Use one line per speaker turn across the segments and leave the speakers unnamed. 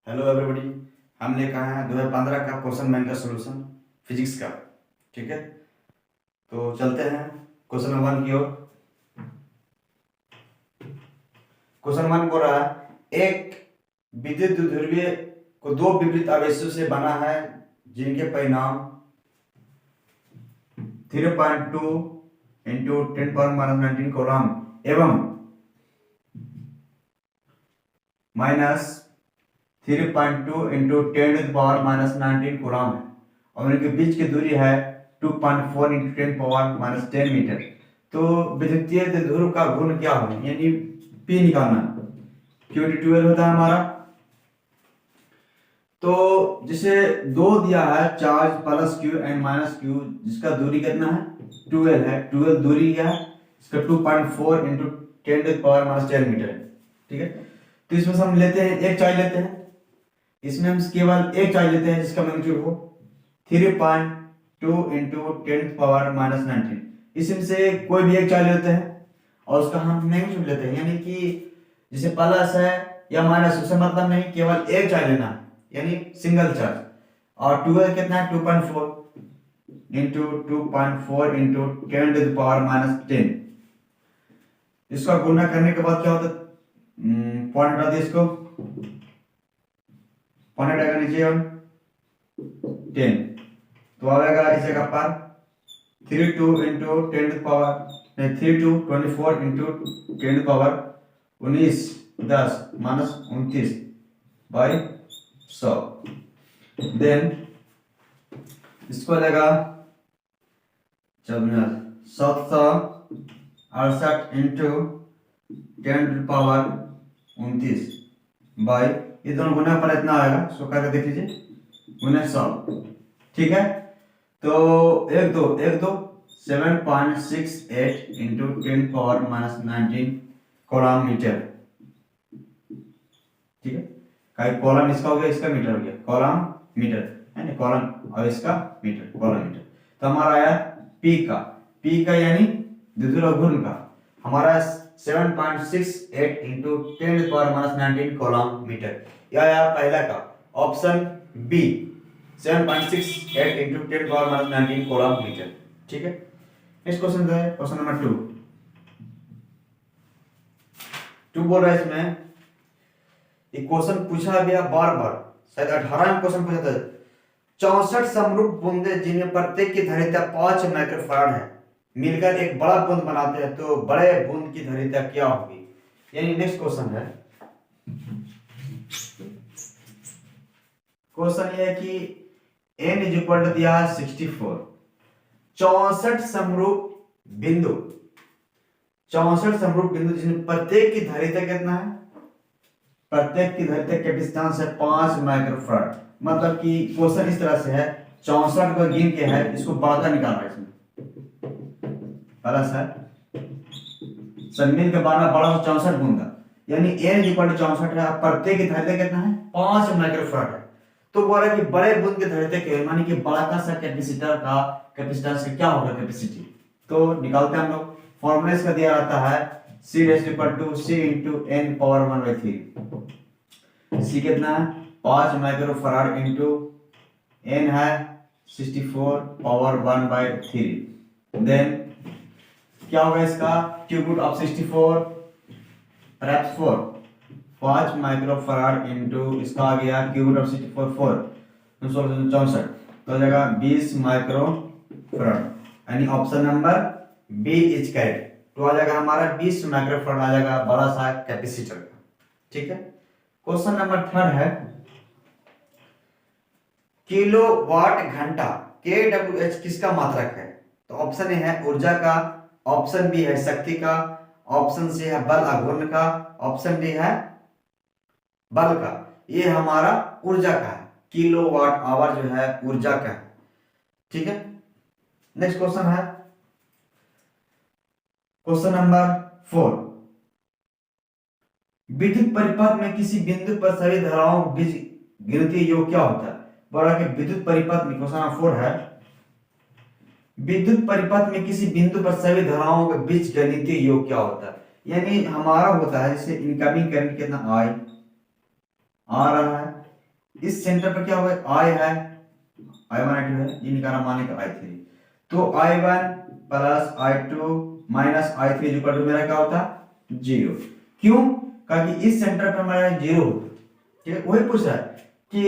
Hello everybody. हम लेकर आए हैं 2015 का क्वेश्चन बैंक का सॉल्यूशन फिजिक्स का। ठीक है, तो चलते हैं क्वेश्चन नंबर 1 की ओर। क्वेश्चन 1 बोल रहा है एक विद्युत ध्रुवीय को दो विपरीत आवेशों से बना है जिनके परिणाम 3.2 इंटू 10⁻19 कोलॉम एवं माइनस 3.2 इंटू 10⁻19 कोलॉम है और इनके बीच की दूरी है 2.4 इंटू 10⁻10 मीटर। तो विद्युतीय ध्रुव का गुण क्या हो, यानी P निकालना। Q 12 होता है हमारा। तो जिसे दो दिया है charge plus Q and minus Q, जिसका दूरी कितना है 12 है। 12 दूरी क्या है इसका 2.4 इंटू 10⁻10 मीटर है। ठीक है, तो इसमें से हम लेते हैं एक चार्ज लेते हैं। इसमें हम केवल एक चार्ज लेते हैं जिसका मैग्नीट्यूड हो 3.2 इंटू 10⁻19। इसमें से कोई भी एक चार्ज लेते हैं और उसका हम मैग्नीट्यूड लेते हैं, यानी कि जैसे प्लस है या माइनस उससे मतलब नहीं, केवल एक चार्ज लेना है यानी सिंगल चार्ज। और 12 कितना है 2.4 इंटू 2.4 इंटू 10⁻10। इसका गुणा करने के बाद क्या होता है, पॉइंट हटा दिए इसको, पॉइंट हटाएगा नीचे और 10 तो आएगा इस जगह पर 32 into 24 into 10⁻19 10 minus 29 by 100। Then इसको लगा 768 इंटू 10⁻29 बाई, ये दोनों गुना पर इतना आएगा, इसको करके देख लीजिए गुना 100। ठीक है, तो एक दो 7.68 इंटू 10⁻19 कोलॉम मीटर। ठीक है, कॉलम इसका हो गया, इसका मीटर हो गया, कॉलम मीटर है ना, कॉलम और इसका मीटर, कॉलम मीटर। तो हमारा आया पी का यानी विद्युत गुण का हमारा 7.68 इंटू 10⁻19 कोलॉम मीटर। यह आया पहला का ऑप्शन बी 7.68 इंटू 10⁻19 कोलॉम मीटर। ठीक है, नेक्स्ट क्वेश्चन है क्वेश्चन नंबर 2 बोल रहा है इसमें एक क्वेश्चन पूछा गया बार बार, शायद 18 में क्वेश्चन पूछा था। 64 समरूप बूंदे जिनमें प्रत्येक की धारिता 5 माइक्रोफैराड है मिलकर एक बड़ा बूंद बनाते हैं, तो बड़े बूंद की धारिता क्या होगी। यानी नेक्स्ट क्वेश्चन है, क्वेश्चन ये है कि n इक्वल टू दिया है 64, 64 समरूप बिंदु जिसमें प्रत्येक की धारिता कितना है, प्रत्येक की धारिता कैपेसिटेंस है 5 माइक्रोफैराड। मतलब कि क्वेश्चन इस तरह से है 64 को गिन के है, इसको बढ़कर निकालना है। इसमें प्लस है मिल के बारह बड़ा 64 बूंदा, यानी n इक्वल टू 64 है, प्रत्येक की धारिता कितना है 5 माइक्रोफैराड है। तो बोल रहा है कि बड़े बूंद की धारिता क्या है, मानी कि बड़ा का सा कैपेसिटर का कैपेसिटेंस का क्या होगा कैपेसिटी। तो निकालते हैं हम लोग, फॉर्मूला इसका दिया रहता है C equal to C into n power 1/3। C कितना है 5 माइक्रोफैराड इंटू n है 64 पावर 1/3। देन क्या होगा इसका cube root of 64 perhaps 4, 5 microfarad into इसका आ गया क्यूब रूट ऑफ 64 4 64 तो जाएगा 20 माइक्रोफैराड, यानी option number B is correct. तो आ जाएगा हमारा 20 माइक्रोफैराड आ जाएगा बड़ा सा कैपेसिटर का। ठीक है, क्वेश्चन नंबर 3 है किलोवाट घंटा kWh किसका मात्रक है। तो ऑप्शन ए है ऊर्जा का, ऑप्शन बी है शक्ति का, ऑप्शन सी है बल आघूर्ण का, ऑप्शन डी है बल का। ये हमारा ऊर्जा का है, किलोवाट आवर जो है ऊर्जा का है। ठीक है, नेक्स्ट क्वेश्चन है क्वेश्चन नंबर 4, विद्युत परिपथ में किसी बिंदु पर सभी धाराओं के बीच गिनती योग क्या होता है। बोला कि विद्युत परिपथ में, क्वेश्चन नंबर 4 है विद्युत परिपथ में किसी बिंदु पर सभी धाराओं के बीच गणितीय योग क्या होता है। यानी हमारा होता है जैसे इनकमिंग करंट कितना I आ रहा है, इस सेंटर पर क्या होगा, आई है, I1 I2 है, ये निकाला माने का I3, तो I1 plus I2 minus I3 equal to मेरा क्या होता है, 0। क्यों, क्योंकि इस सेंटर पर मेरा 0 होता है, ठीक है। वही पूछ रहा है कि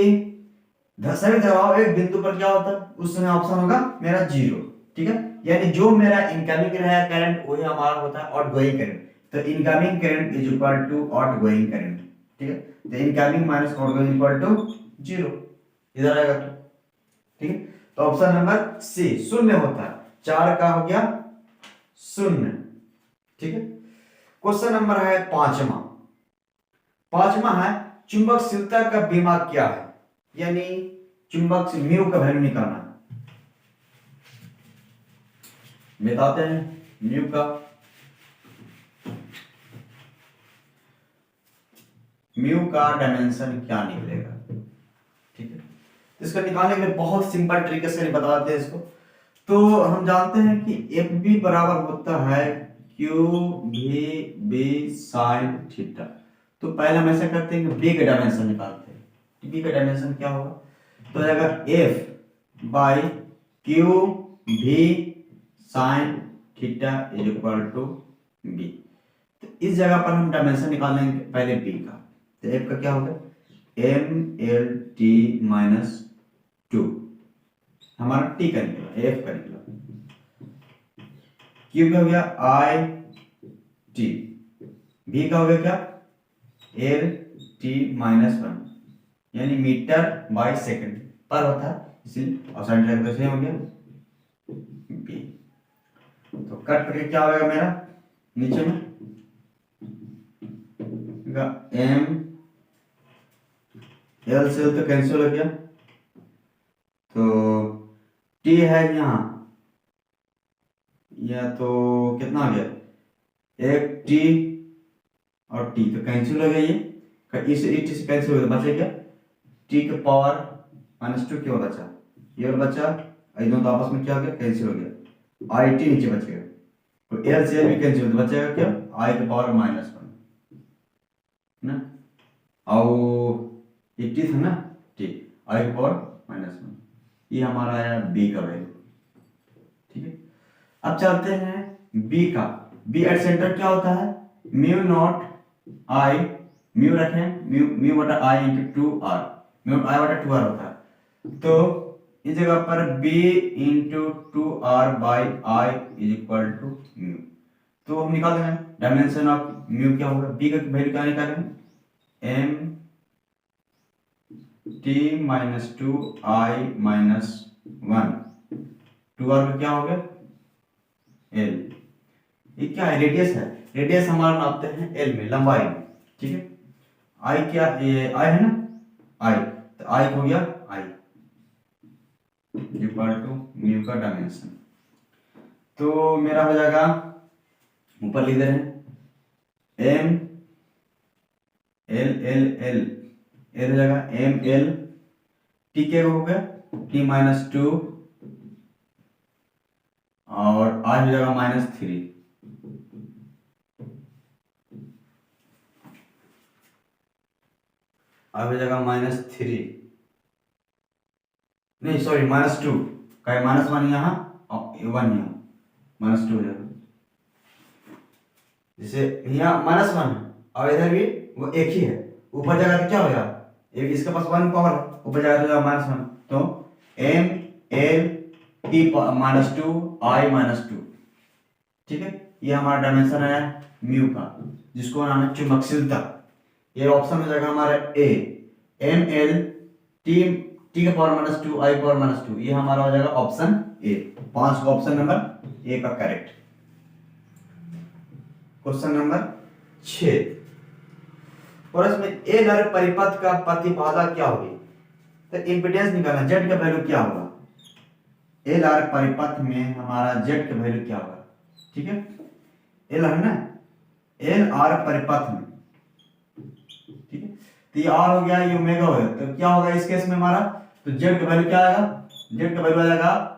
सभी दबाव एक बिंदु पर क्या होता है, उस समय ऑप्शन होगा मेरा 0, ठीक है। यानी जो मेरा इनकमिंग रहा करंट वही हमारा होता है आउटगोइंग करंट, तो incoming current is equal to outgoing current, ठीक है। तो incoming minus outgoing equal to 0, इधर आएगा तो, ठीक है। तो ऑप्शन नंबर सी शून्य होता है, 4 का हो गया शून्य, ठीक है। क्वेश्चन नंबर है पांचवा है चुंबकशीलता का बीमा क्या है, यानी चुंबक से म्यू का वैल्यू निकालना है। बताते हैं म्यू का, डायमेंशन क्या निकलेगा, ठीक है। इसका निकालने के लिए बहुत सिंपल तरीके से बताते हैं इसको। तो हम जानते हैं कि एफ बी बराबर होता है क्यू भी बी साइन थीटा। तो पहले हम ऐसा करते हैं कि बी का डायमेंशन निकालते हैं। बी का डायमेंशन क्या होगा, तो अगर एफ बाई क्यू भी sine theta is equal to B, तो इस जगह पर हम डायमेंशन निकालेंगे पहले बी का। तो एफ का क्या होगा, एम एल टी माइनस 2, हमारा टी का निकला, एफ का निकला। क्यू का हो गया आई टी, भी का हो गया क्या, एल टी माइनस 1, यानी मीटर बाय सेकंड पर होता है, इसलिए ऑप्शन ट्रैक से हो गया बी। तो कट करके क्या होगा मेरा नीचे में एम एल से तो कैंसिल हो गया, तो टी है यहाँ, या तो कितना आ गया, एक टी और टी तो कैंसिल हो गया, ये इस टी से कैंसिल हो गया, बचे क्या, टी के पावर -2 क्या बचा, ये और बचा, दोनों तो आपस में क्या हो गया, कैंसिल हो गया, आई टी नीचे बचेगा, तो एल से भी कैंसिल हो बचेगा क्या, आई के पावर -1 ना, और ये टी था ना, टी आई के पावर -1, ये हमारा आया बी का वैल्यू, ठीक है। अब चलते हैं बी का। बी एट सेंटर क्या होता है, म्यू नॉट आई, म्यू रखें म्यू बटा आई इंटू 2r, म्यू आई बटा 2r होता है। तो इस जगह पर b into 2r by I is equal to mu. तो हम निकाल देंगे डायमेंशन ऑफ म्यू क्या होगा, b का वैल्यू क्या निकालेंगे, m t minus 2i minus 1, 2r का क्या हो गया l, ये क्या है, रेडियस है, रेडियस हमारा नापते हैं एल में, लंबाई में, ठीक है। आई क्या, ये आई है ना, आई, तो आई हो गया आई इक्वल टू म्यू का डायमेंशन। तो मेरा हो जाएगा, ऊपर लिख दे रहे हैं M L L L L हो जाएगा एम एल टी के हो गया टी -2 और आई हो जाएगा -3, आई हो जाएगा -3, नहीं सॉरी -2 का, -1 यहाँ और 1 यहाँ, -2 हो जाएगा, जैसे यहाँ -1 और इधर भी वो एक ही है, ऊपर जाएगा तो क्या हो जाएगा, एक इसके पास 1 पावर है, ऊपर जाएगा तो -1, तो m l t -2 i -2, ठीक है। ये हमारा डायमेंशन है म्यू का, जिसको नाम है चुंबकशीलता। ये ऑप्शन हो जाएगा हमारा ए, एम एल टी टी के पावर -2 आई पावर -2, ये हमारा हो जाएगा ऑप्शन ए। 5 का ऑप्शन नंबर ए का करेक्ट। क्वेश्चन नंबर 6, और इसमें ए लहर परिपथ का प्रतिबाधा क्या होगी, तो इंपीडेंस निकालना, जेड का वैल्यू क्या होगा, ए लहर परिपथ में हमारा जेड का वैल्यू क्या होगा, ठीक है। एल है ना, एल आर परिपथ में, ठीक है। तो ये आर हो गया, ये ओमेगा हो गया, तो क्या होगा इस केस में हमारा, तो जेड का वैल्यू क्या आएगा, जेड का वैल्यू आ जाएगा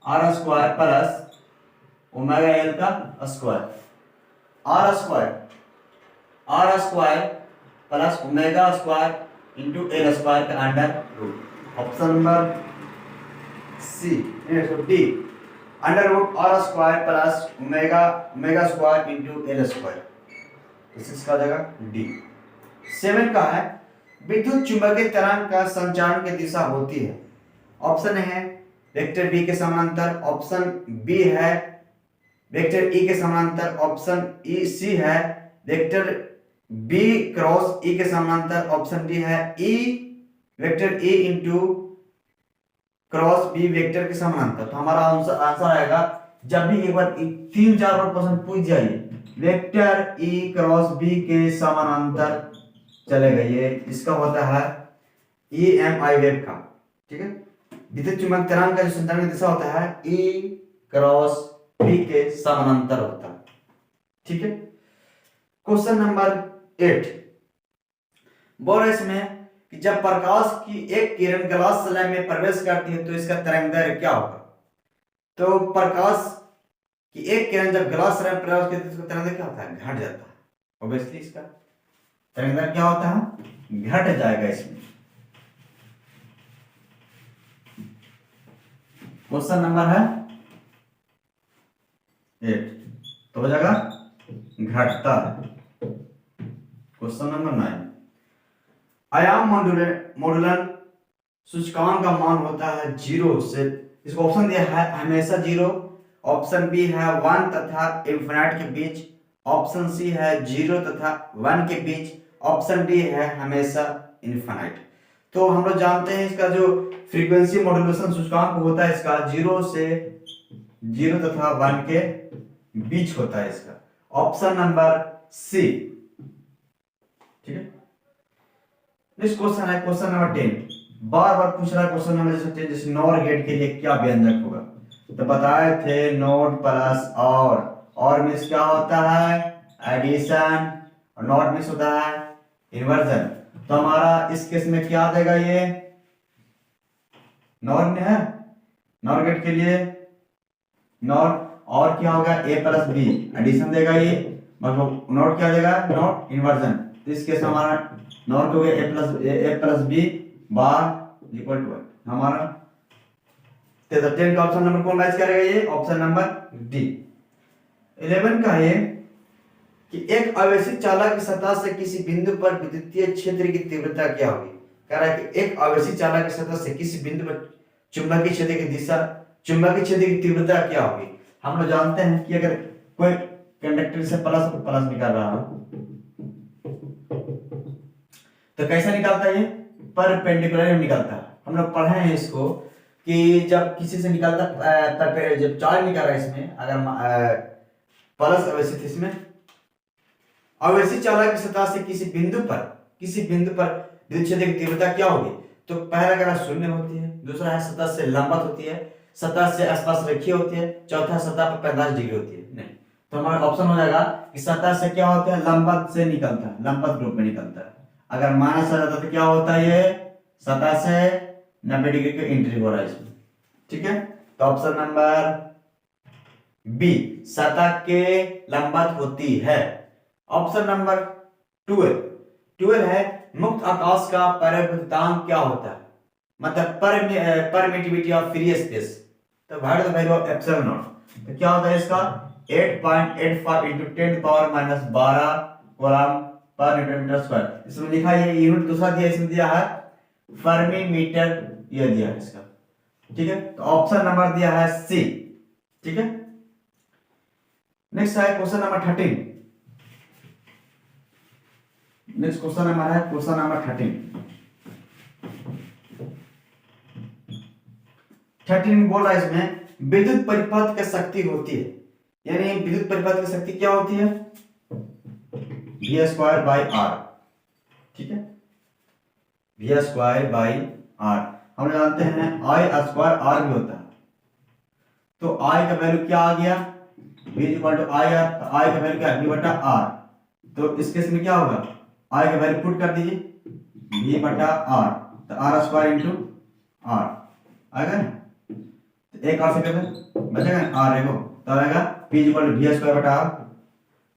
√r² प्लस ओमेगा एल का square, r² plus omega square into L square का under root. Option number C D, under root R square plus omega omega square into L square, इसका जगह D. 7 का है विद्युत चुंबकीय तरंग का संचारण की दिशा होती है। ऑप्शन है वेक्टर बी के समानांतर, ऑप्शन बी है वेक्टर ई के समानांतर, ऑप्शन ई सी है वेक्टर बी क्रॉस ई के समानांतर, ऑप्शन डी है E vector E into cross B vector के समानांतर। तो हमारा आंसर आएगा, जब भी एक बार 3-4 बार क्वेश्चन पूछ जाइए वेक्टर ई क्रॉस बी के समानांतर चलेगा, ये इसका होता है ई एम आई वेव का। ठीक है, विद्युत चुंबक तरंग का जो संचारण की दिशा होता है ई क्रॉस बी के समानांतर होता है। ठीक है, क्वेश्चन नंबर 8 बोल रहे इसमें कि जब प्रकाश की एक किरण ग्लास स्लैब में प्रवेश करती है तो इसका तरंगदैर्घ्य क्या होगा। तो प्रकाश की एक किरण जब ग्लास स्लैब में प्रवेश करती है तो इसका तरंगदैर्घ्य क्या होता है, घट जाता है। ऑब्वियसली इसका तरंगदैर्घ्य क्या होता है, घट जाएगा इसमें। क्वेश्चन नंबर है 8, तो हो जाएगा घटता है। क्वेश्चन नंबर 9, आयाम मॉड्यूलन सूचकांक का मान होता है 0 से, इसको ऑप्शन दिया है हमेशा 0, ऑप्शन बी है 1 तथा इंफिनिट के बीच, ऑप्शन सी है 0 तथा 1 के बीच, ऑप्शन डी है हमेशा इनफिनिट। तो हम लोग जानते हैं इसका जो फ्रीक्वेंसी मॉड्यूलेशन सूचकांक होता है इसका 0 से 0 तथा 1 के बीच होता है इसका, ऑप्शन नंबर सी। ठीक है, नेक्स्ट क्वेश्चन है क्वेश्चन नंबर 10, बार बार पूछ रहा है क्वेश्चन नंबर जैसे 10, जैसे नॉर गेट के लिए क्या व्यंजक होगा। तो बताए थे नॉट प्लस और मींस क्या होता है, एडिशन, और नॉट मींस होता है इन्वर्जन। तो हमारा इस केस में क्या देगा, ये नॉर में है, नॉर गेट के लिए नॉट, और क्या होगा ए प्लस बी एडिशन देगा ये, मतलब नॉट क्या देगा, नॉट इन्वर्जन। तो इस केस में हमारा नॉट हो गया A plus B bar equal to हमारा 10 का ऑप्शन नंबर कौन मैच करेगा, ये ऑप्शन नंबर डी। 11 का है कि एक आवेशित चालक की सतह से किसी बिंदु पर विद्युतीय क्षेत्र की तीव्रता क्या होगी। कह रहा है कि एक आवेशित चालक की सतह से किसी बिंदु पर चुंबकीय क्षेत्र की दिशा, चुंबकीय क्षेत्र की तीव्रता क्या होगी। हम लोग जानते हैं कि अगर कोई कंडक्टर से प्लस निकाल रहा है तो कैसा निकालता है, ये परपेंडिकुलर निकालता है। हम लोग पढ़े हैं इसको कि जब किसी से निकालता जब चार्ज निकाल रहा है इसमें, अगर प्लस आवेशित इसमें आवेशित चालक की सतह से किसी बिंदु पर विद्युत क्षेत्र की तीव्रता क्या होगी। तो पहला ग्राफ शून्य होती है, दूसरा है सतह से लंबवत होती है, सतह से आसपास रेखीय होती है, चौथा सतह पर 45 डिग्री होती है। नहीं, तो हमारा ऑप्शन हो जाएगा कि सतह से क्या होता है, लंबवत से निकलता है, लंबवत रूप में निकलता है। अगर माइनस आ जाता तो क्या होता है, ये सतह से 90 डिग्री के एंट्री हो रहा है इसमें। ठीक है, तो ऑप्शन नंबर बी सतह के लंबवत होती है। ऑप्शन नंबर 12 है मुक्त आकाश का परावर्तनांक क्या होता है, मतलब परमिटिविटी ऑफ फ्री स्पेस। तो what the value of epsilon not, तो क्या होता है इसका 8.85 into 10 पावर -12 कूलम्ब पर न्यूटन मीटर स्क्वायर। इसमें लिखा है, यूनिट दूसरा दिया, इसमें दिया है फर्मी मीटर, ये दिया है इसका। ठीक है, तो ऑप्शन नंबर दिया है सी। ठीक है, नेक्स्ट है question number 13। Next question number है क्वेश्चन नंबर 13 बोल रहा है इसमें विद्युत परिपथ की शक्ति होती है, यानी विद्युत परिपथ की शक्ति क्या होती है, v²/r। ठीक है, v²/r हम जानते हैं I² भी होता है। तो I का वैल्यू क्या आ गया, v = IR, तो I का वैल्यू क्या है, v/r। तो इस केस में क्या होगा, I का वैल्यू पुट कर दीजिए v/r, तो r² × r आएगा ना, तो एक और से कर बचेगा r है वो, तो आएगा p = v²/r।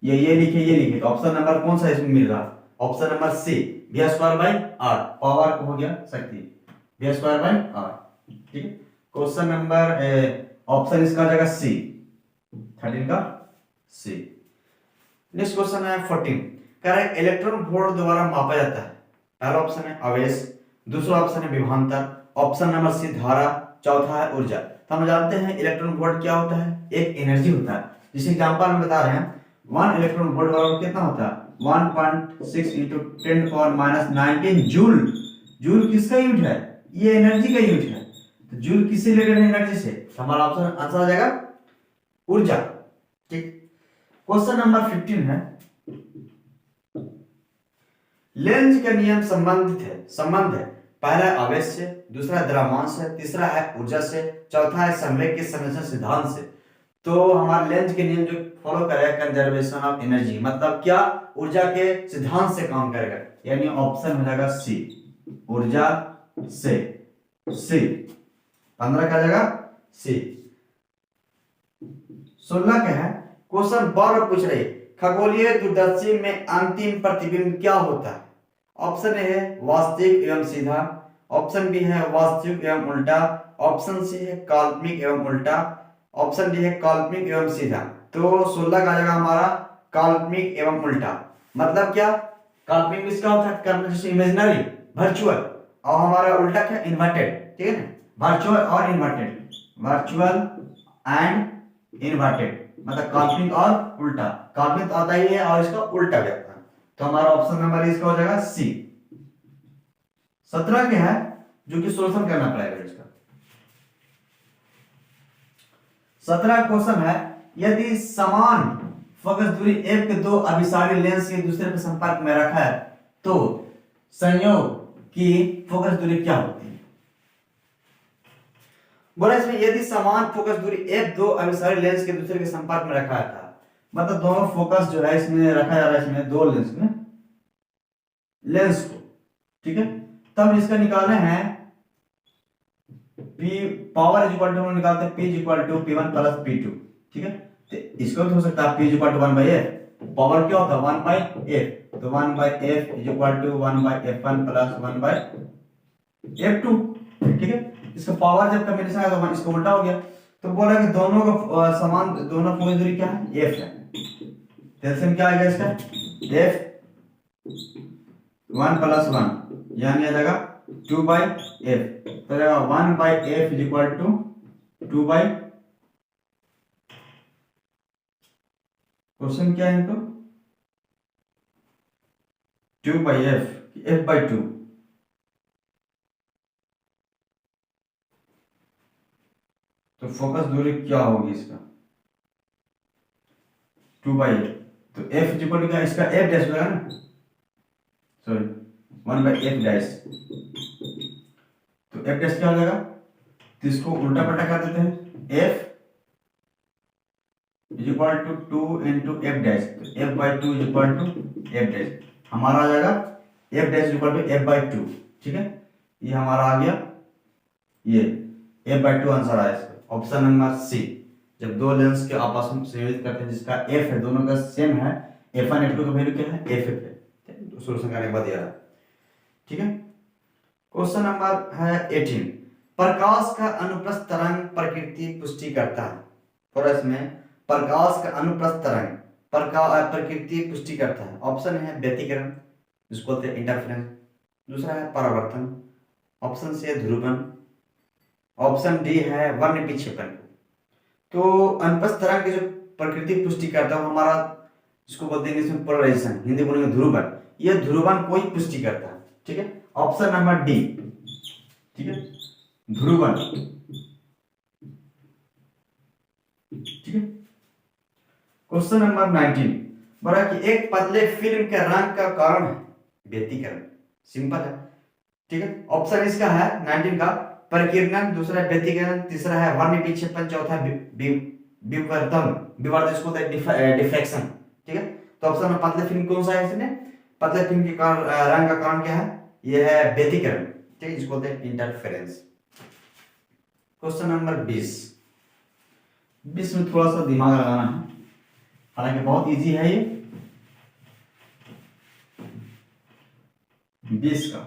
ये लिखे, तो ऑप्शन नंबर कौन सा इसमें मिल रहा, option number C v square by R, power हो गया शक्ति, वी स्क्वायर बाई आर। ठीक है, क्वेश्चन नंबर ऑप्शन इसका हो जाएगा सी, 13 का सी। नेक्स्ट क्वेश्चन है 14, कह रहा है इलेक्ट्रॉन वोल्ट द्वारा मापा जाता है। पहला ऑप्शन है आवेश, दूसरा ऑप्शन है विभवांतर, ऑप्शन नंबर सी धारा, चौथा है ऊर्जा। तो हम जानते हैं इलेक्ट्रॉन वोल्ट क्या होता है, एक एनर्जी होता है। जिस एग्जांपल में बता रहे हैं 1 इलेक्ट्रॉन वोल्ट बराबर कितना होता है, 1.6 into 10⁻⁹ जूल। जूल किसका यूनिट है, ये एनर्जी का यूनिट है। तो जूल किससे रिलेटेड है, एनर्जी से। तो हमारा ऑप्शन आंसर आ जाएगा ऊर्जा। ठीक, क्वेश्चन नंबर 15 है, लेंज का नियम संबंध है पहला आवेश से, दूसरा द्रव्यमान से, तीसरा है ऊर्जा से, चौथा है संवेग के संरक्षण सिद्धांत से। तो हमारा लेंज के नियम जो फॉलो करेगा कंजर्वेशन ऑफ एनर्जी, मतलब क्या, ऊर्जा के सिद्धांत से काम करेगा, यानी ऑप्शन हो जाएगा सी, ऊर्जा से। सी 15 का जगह सी। 16 का है क्वेश्चन बार पूछ रहे, खगोलीय दूरदर्शी में अंतिम प्रतिबिंब क्या होता है। ऑप्शन ए है वास्तविक एवं सीधा, ऑप्शन बी है वास्तविक एवं उल्टा, ऑप्शन सी है काल्पनिक एवं उल्टा, ऑप्शन डी है काल्पनिक एवं सीधा। तो 16 का जगह हमारा काल्पनिक एवं उल्टा, मतलब क्या, काल्पनिक इसका होता है जैसे इमेजिनरी, वर्चुअल, और हमारा उल्टा क्या, इन्वर्टेड। ठीक है ना, वर्चुअल और इन्वर्टेड, वर्चुअल एंड इन्वर्टेड, मतलब काल्पनिक और उल्टा। काल्पनिक आता ही है और इसका उल्टा भी आता है। तो हमारा ऑप्शन नंबर इसका हो जाएगा सी। 17 के है जो कि सोल्यूशन करना पड़ेगा इसका। 17 क्वेश्चन है, यदि समान फोकस दूरी f के दो अभिसारी लेंस एक दूसरे के संपर्क में रखा है तो संयोग की फोकस दूरी क्या होती है। बोला इसमें यदि समान फोकस दूरी f दो अभिसारी लेंस के दूसरे के संपर्क में रखा था, मतलब दोनों फोकस जो है इसमें रखा जा रहा है, इसमें दो लेंस में लेंस को। ठीक है, तब इसका निकालना है P power is equal to, हम निकालते हैं P is equal to P1 plus P2। ठीक है, तो इसको भी हो सकता है P is equal to 1/f, power क्या होता है 1/f, तो 1/f is equal to 1/f1 plus 1/f2। ठीक है, इसका पावर जब कॉम्बिनेशन आया तो इसका उल्टा हो गया। तो बोला कि दोनों का समान, दोनों फोकस दूरी क्या है, f है। एलसीएम क्या आएगा इसका, f 1 प्लस 1 यानी आ जाएगा 2/f, तो आ जाएगा 1/f is equal to 2/, question क्या है इनको, 2/f, f/2। तो फोकस दूरी क्या होगी इसका, 2/f, तो f इज इक्वल टू क्या, इसका f डैश होगा ना, सॉरी 1/f डैश, तो f डैश क्या हो जाएगा, तो इसको उल्टा पलटा कर देते हैं, f is equal to 2 into f dash, तो f/2 is equal to f dash, हमारा आ जाएगा f dash is equal to f/2। ठीक है, ये हमारा आ गया, ये f/2 आंसर आया इसका, ऑप्शन नंबर सी। जब दो लेंस के आपस में संयोजित करते हैं जिसका f है, दोनों का सेम है, f1 f2 का वैल्यू क्या है, f है, तो सॉल्यूशन करने के बाद यार। ठीक है, क्वेश्चन नंबर है 18, प्रकाश का अनुप्रस्थ तरंग प्रकृति पुष्टि करता है। और इसमें प्रकाश का अनुप्रस्थ तरंग प्रकृति पुष्टि करता है। ऑप्शन है व्यतिकरण, जिसको बोलते हैं इंटरफेरेंस, दूसरा है परावर्तन, ऑप्शन सी है ध्रुवन, ऑप्शन डी है वर्ण विक्षेपण। तो अनुप्रस्थ तरंग की जो प्रकृति पुष्टि करता है हमारा, इसको बोलते हैं इसमें पोलराइजेशन, हिंदी बोलेंगे ध्रुवन, यह ध्रुवन को ही पुष्टि करता है। ठीक है, ऑप्शन नंबर डी। ठीक है, ध्रुवन। ठीक है, क्वेश्चन नंबर 19, बोला कि एक पतले फिल्म के रंग का कारण है व्यतिकरण, सिंपल है। ठीक है, ऑप्शन इसका है 19 का परिकिरणन, दूसरा व्यतिकरण, तीसरा है वर्ण विक्षेपण, चौथा विवर्तन इसको डिफ्रैक्शन। ठीक है, तो ऑप्शन में पतले फिल्म कौन सा है, इसमें पतले फिल्म के रंग का कारण क्या है, यह है व्यतिकरण। ठीक है, इसको बोलते हैं इंटरफेरेंस। क्वेश्चन नंबर 20 में थोड़ा सा दिमाग लगाना है, हालांकि बहुत इजी है ये। 20 का।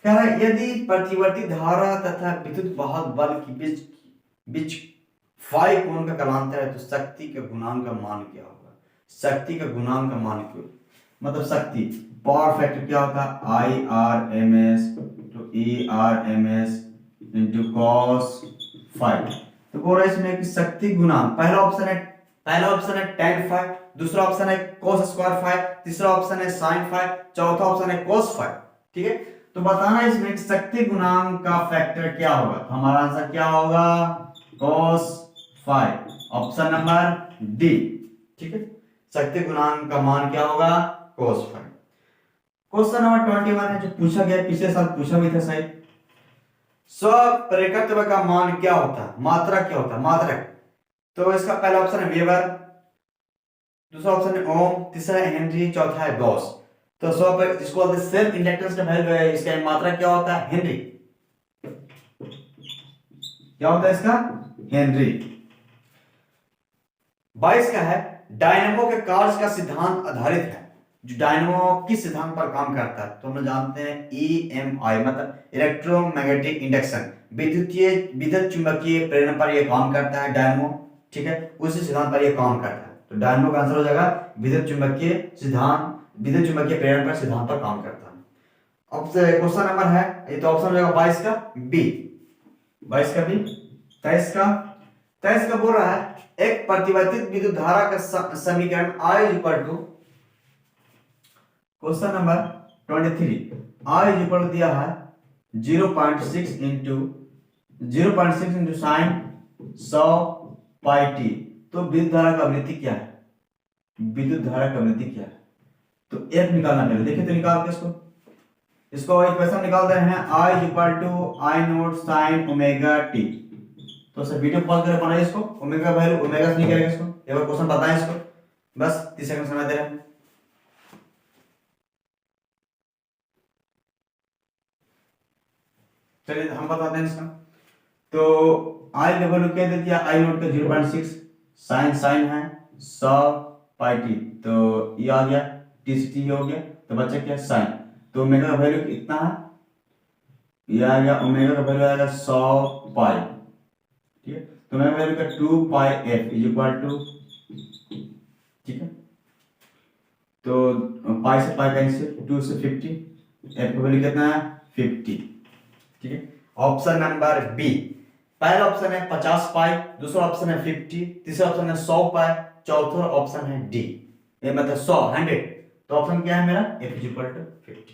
कह रहा है यदि प्रतिवर्ती धारा तथा विद्युत वाहक बल के बीच बीच फाई कोण का कलांतर है तो शक्ति का गुणांक का मान क्या होगा? शक्ति का गुणांक का मान क्यों, मतलब शक्ति पावर फैक्टर क्या होता है? I R M S to E R M S into cos five. तो बोल रहा है इसमें कि शक्ति गुणांक पहला ऑप्शन है tan फाइव, दूसरा ऑप्शन है cos स्क्वायर फाइव, तीसरा ऑप्शन है sin फाइव, चौथा ऑप्शन है cos फाइव। ठीक है, तो बताना इसमें कि शक्ति गुणांक का फैक्टर क्या होगा? तो हमारा आंसर क्या होगा? cos five, option number D. ठीक है, शक्ति गुणांक का मान क्या होगा? cos five. क्वेश्चन नंबर 21 है जो पूछा गया, पिछले साल पूछा भी था शायद। स्वप्रेरकत्व का मान क्या होता है? मात्रक क्या होता है? मात्रक। तो इसका पहला ऑप्शन है वेबर, दूसरा ऑप्शन है ओम, तीसरा है हेनरी, चौथा है गॉस। तो जिसको बोलते हैं सेल्फ इंडक्टेंस का वैल्यू है, इसका मात्रक क्या होता है? हेनरी। क्या होता है इसका? हेनरी। 22 का है डायनेमो के कार्य का सिद्धांत आधारित है। जो डायनेमो किस सिद्धांत पर काम करता है? तो हम लोग जानते हैं EMI मतलब इलेक्ट्रोमैग्नेटिक इंडक्शन, विद्युत चुंबकीय प्रेरण पर यह काम करता है डायनेमो। ठीक है, उसी सिद्धांत पर यह काम करता है। तो डायनेमो का आंसर हो जाएगा विद्युत चुंबकीय प्रेरण पर सिद्धांत पर काम करता है। अब क्वेश्चन नंबर है ये, तो ऑप्शन हो जाएगा 22 का बी, 22 का बी। 23 का बोल रहा है एक प्रतिवर्तित विद्युत धारा का समीकरण I equal to, question number 23, I equal दिया है 0.6 इंटू साइन 100 पाई टी। तो विद्युत धारा का आवृत्ति क्या है? विद्युत धारा का आवृत्ति क्या है? तो F निकालना पहले, देखिए तो निकाल के इसको इक्वेशन निकाल रहे हैं I equal to I naught sine omega T. तो सर वीडियो पॉज करके बनाइए इसको, ओमेगा वैल्यू ओमेगा से निकलेगा इसको। एक बार क्वेश्चन बताएं इसको, बस 30 सेकंड समय दे रहे हैं। चलिए हम बताते हैं इसका। तो आई का वैल्यू क्या दे दिया? आई नोट का 0.6, साइन है 100 पाई टी, तो ये आ गया, टी से टी हो गया, तो बचा क्या? साइन। तो ओमेगा का वैल्यू कितना है? ये आ गया, ओमेगा का वैल्यू आएगा 100 पाई। ठीक है, तो ओमेगा वैल्यू का 2 पाई एफ इज इक्वल टू, ठीक है, तो पाई से पाई कैंसिल, 2 से 50, एफ का वैल्यू कितना है? 50। ठीक है, ऑप्शन नंबर बी। पहला ऑप्शन है 50 पाई, दूसरा ऑप्शन है 50, तीसरा ऑप्शन है 100 पाई, चौथा ऑप्शन है डी, ये मतलब 100। तो ऑप्शन क्या है मेरा? F is equal to 50।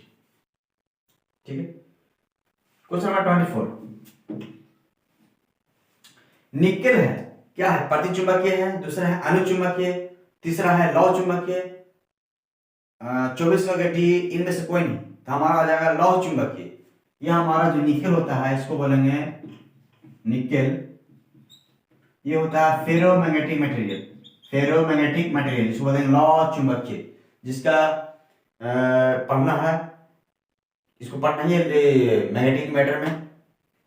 ठीक है, क्वेश्चन नंबर 24, निकेल है क्या है? प्रतिचुंबकीय है, दूसरा है अनुचुंबकीय, तीसरा है लौ चुंबकीय, 24 का डी, इनमें से कोई नहीं, तो हमारा आ जाएगा लौ चुंबकीय। यह हमारा जो निकेल होता है इसको बोलेंगे निकेल। ये होता है फेरोमैग्नेटिक मटेरियल, इसको बोलेंगे लौ चुंबकीय, जिसका पढ़ना है, इसको पढ़ना ही है मैग्नेटिक मैटर में,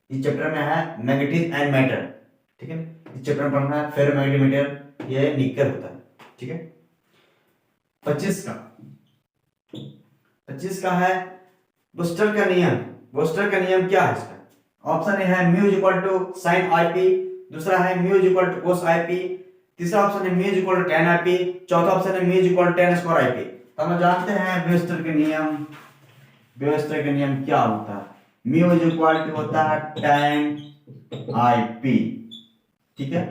इस चैप्टर में है मैग्नेटिक एंड मैटर। ठीक है, इस चैप्टर में पढ़ना है फेरोमैग्नेटिक मटेरियल, ये निकेल होता है। ठीक है, 25 का है बोस्टर का नियम। बोस्टर का नियम क्या है इसका? ऑप्शन ए है mu equal to sine I P, दूसरा है mu equal to cos I P, तीसरा ऑप्शन है mu equal to tan I P, चौथा ऑप्शन है mu equal to tan square I P. तो हम जानते हैं बोस्टर के नियम, बोस्टर का नियम क्या होता है? म्यू इक्वल टू होता है tan आई पी। ठीक है,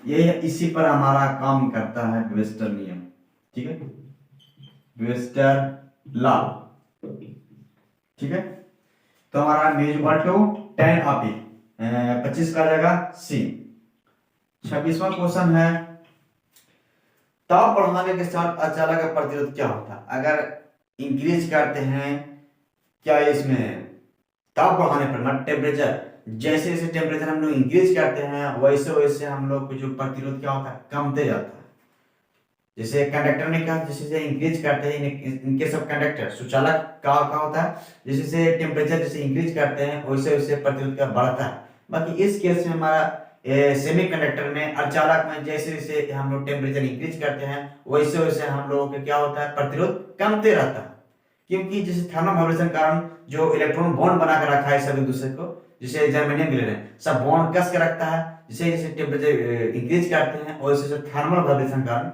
ये इसी पर हमारा काम करता है बोस्टर नियम। ठीक है, बोस्टर लॉ। ठीक है, तो हमारा mu equal to tan I P, 25 का जाएगा सी। 26वां क्वेश्चन है ताप बढ़ाने के साथ अचालक का प्रतिरोध क्या होता है? अगर इंक्रीज करते हैं क्या इसमें ताप बढ़ाने पर, मतलब टेम्परेचर, जैसे जैसे टेम्परेचर हम लोग इंक्रीज करते हैं वैसे वैसे हम लोग को जो प्रतिरोध क्या होता है? कमते जाता है। जैसे कंडक्टर ने कहा जैसे जैसे इंक्रीज करते हैं, इनके सब कंडक्टर सुचालक का होता है, जैसे जैसे टेम्परेचर जैसे इंक्रीज करते हैं वैसे वैसे प्रतिरोध का बढ़ता है। बाकी इस केस में हमारा सेमीकंडक्टर में, अर्धचालक में जैसे जैसे हम लोग टेम्परेचर इंक्रीज करते हैं वैसे वैसे हम लोगों के क्या होता है? प्रतिरोध कमते रहता है। क्योंकि जैसे थर्मल वाइब्रेशन के कारण जो इलेक्ट्रॉन बॉन्ड बना के रखा है सब एक दूसरे को, जैसे जर्मेनियम ले रहे हैं सब बॉन्ड कस के रखता है, जैसे जैसे टेम्परेचर इंक्रीज करते हैं और जैसे थर्मल वाइब्रेशन के कारण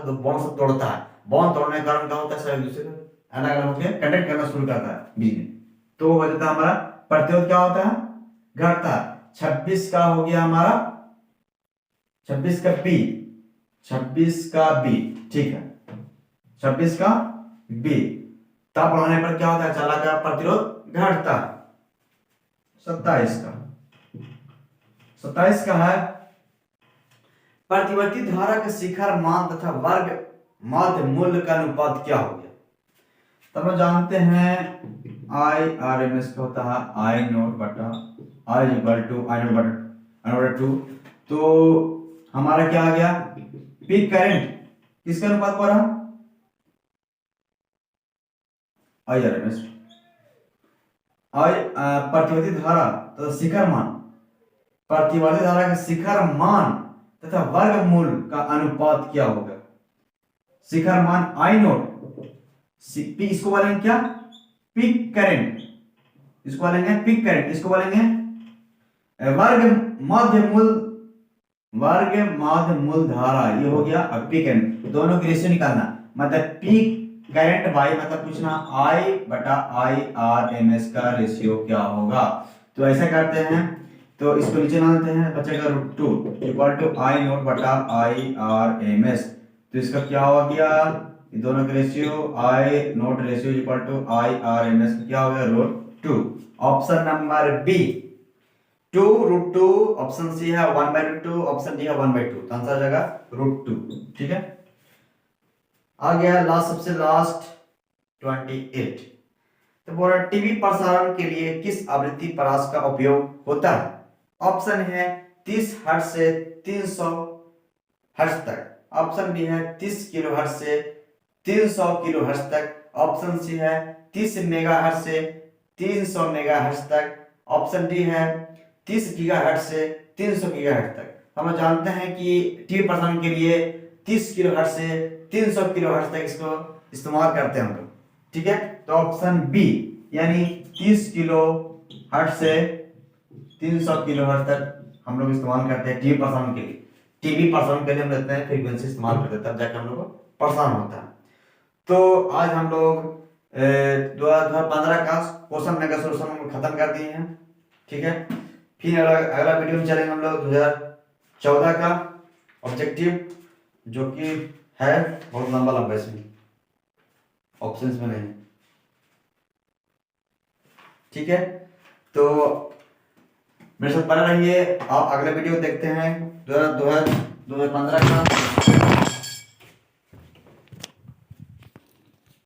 तो बॉन्ड से तोड़ता है, बॉन्ड तोड़ने के कारण क्या होता है सब एक दूसरे को अलग अलग होकर कंडक्ट करना शुरू करता है बिजली। तो हो जाता है हमारा प्रतिरोध क्या होता है, घटता है। 26 का हो गया हमारा 26 का बी, 26 का बी, ठीक है 26 का बी। ताप बढ़ाने पर क्या होता है, चालक का प्रतिरोध घटता है। 27 का है प्रतिवर्ती धारा के शिखर मान तथा वर्ग माध्य मूल्य का अनुपात क्या हो गया। तब हम जानते हैं आई आर एम एस का होता है आई नोट बटा आई इक्वल टू आई नोट बटा 2। तो हमारा क्या आ गया, पीक करंट किसका अनुपात पर है, आई आर एम एस, आई प्रतिवर्ती धारा तथा शिखर मान, प्रतिवर्ती धारा के शिखर मान तथा वर्गमूल का अनुपात क्या होगा। शिखर मान आई नोट, इसको बोलेंगे क्या, पीक करंट, इसको बोलेंगे पीक करंट, इसको बोलेंगे वर्ग माध्य मूल धारा, ये हो गया। अब पीक करंट दोनों की रेशियो निकालना, मतलब पीक करंट बाई मतलब पूछना आई बटा आई आर एम एस का रेशियो क्या होगा। तो ऐसा करते हैं, तो इसको नीचे डालते हैं, बचेगा √2 इक्वल टू आई नोट बटा आई आर एम एस। तो इसका क्या हो गया, ये दोनों का ratio I naught ratio equal to I R M S क्या हो गया √2। Option number B 2√2, option C है 1/2, ऑप्शन डी है 1/2, तो आंसर आ जाएगा √2, ठीक है। आ गया लास्ट, सबसे लास्ट 28। तो बोला टीवी प्रसारण के लिए किस आवृत्ति परास का उपयोग होता है। ऑप्शन है 30 हर्ट्ज से 300 हर्ट्ज तक, ऑप्शन बी है 30 किलोहर्ट्ज से 300 किलोहर्ट्ज तक, ऑप्शन सी है 30 मेगाहर्ट्ज से 300 मेगाहर्ट्ज तक, ऑप्शन डी है 30 गीगाहर्ट्ज से 300 गीगाहर्ट्ज तक। हम जानते हैं कि टीवी प्रसारण के लिए 30 किलोहर्ट्ज से 300 किलोहर्ट्ज तक इसको इस्तेमाल करते हैं हम लोग, ठीक है। तो ऑप्शन बी यानी 30 किलो हर्ट्ज से 300 किलोहर्ट्ज तक हम लोग इस्तेमाल करते हैं टीवी प्रसारण के लिए। टीवी प्रसारण के लिए हम लेते हैं फ्रीक्वेंसी इस्तेमाल करते हैं, तब जाकर हम लोग को प्रसारण होता है। तो आज हम लोग 2015 का क्वेश्चन बैंक का सोल्यूशन हम खत्म कर दिए हैं, ठीक है। फिर अगला वीडियो में चलेंगे हम लोग 2014 का ऑब्जेक्टिव, जो कि है बहुत लंबा लंबा, इसमें ऑप्शंस में नहीं, ठीक है। तो मेरे साथ बने रहिए, आप अगले वीडियो देखते हैं 2015 का।